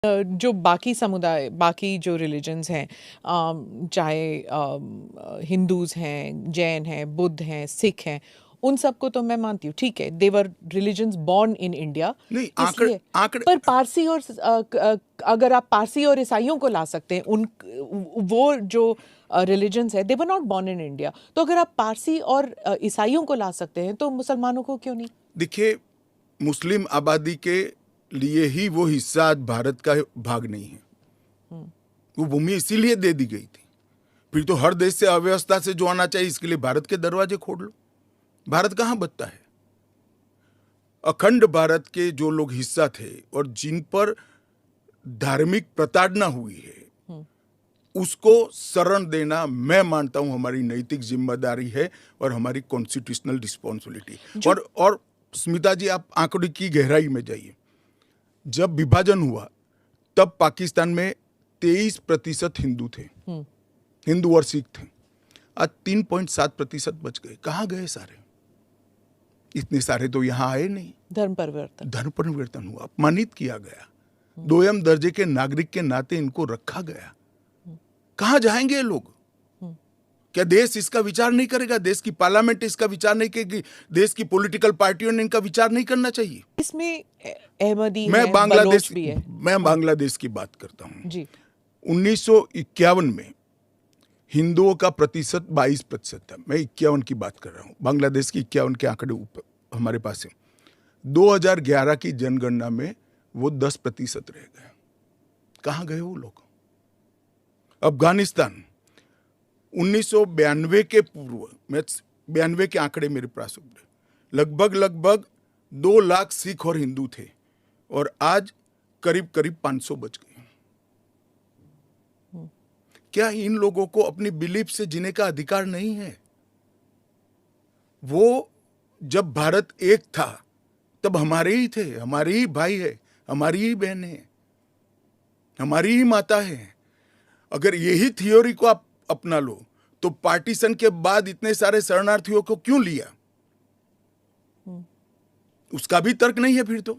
जो बाकी समुदाय, बाकी जो रिलीजन्स हैं, चाहे हिंदूज हैं, जैन हैं, बुद्ध हैं, सिख हैं, उन सबको तो मैं मानती हूँ, ठीक है, देवर रिलीजन्स बॉर्न इन इंडिया, नहीं, इसलिए आंकड़े पर पारसी और अगर आप पारसी और ईसाइयों को ला सकते हैं, उन वो जो रिलीजन्स है, they were not born in India, तो अगर आप पारसी और ईसाइयों को ला सकते हैं तो मुसलमानों को क्यों नहीं? देखिए, मुस्लिम आबादी के लिए ही वो हिस्सा आज भारत का भाग नहीं है। वो भूमि इसीलिए दे दी गई थी। फिर तो हर देश से अव्यवस्था से जो आना चाहिए, इसके लिए भारत के दरवाजे खोल लो। भारत कहां बचता है? अखंड भारत के जो लोग हिस्सा थे और जिन पर धार्मिक प्रताड़ना हुई है, उसको शरण देना मैं मानता हूं हमारी नैतिक जिम्मेदारी है और हमारी कॉन्स्टिट्यूशनल रिस्पॉन्सिबिलिटी। और स्मिता जी, आप आंकड़े की गहराई में जाइए। जब विभाजन हुआ तब पाकिस्तान में 23% हिंदू थे, हिंदू और सिख थे। आज 3.7% बच गए। कहाँ गए सारे? इतने सारे तो यहाँ आए नहीं। धर्म परिवर्तन हुआ, अपमानित किया गया, दोयम दर्जे के नागरिक के नाते इनको रखा गया। कहाँ जाएंगे ये लोग? क्या देश इसका विचार नहीं करेगा? देश की पार्लियामेंट इसका विचार नहीं करेगी? देश की पॉलिटिकल पार्टियों ने इनका विचार नहीं करना चाहिए? इसमें अहमदी मैं है, बांग्लादेश बलोच भी है। मैं बांग्लादेश की बात करता हूँ जी। 1951 में हिंदुओं का प्रतिशत 22% था। मैं 51 की बात कर रहा हूँ, बांग्लादेश की 51 के आंकड़े ऊपर हमारे पास है। 2011 की जनगणना में वो 10% रह गए। कहाँ गए वो लोग? अफगानिस्तान 1992 के पूर्व, मैं 92 के आंकड़े मेरे पास लगभग 2 लाख सिख और हिंदू थे और आज करीब 500 बच गए। क्या इन लोगों को अपनी बिलीफ से जीने का अधिकार नहीं है? वो जब भारत एक था तब हमारे ही थे, हमारे ही भाई है, हमारी ही बहन है, हमारी ही माता है। अगर यही थ्योरी को आप अपना लो तो पार्टीशन के बाद इतने सारे शरणार्थियों को क्यों लिया? उसका भी तर्क नहीं है फिर तो।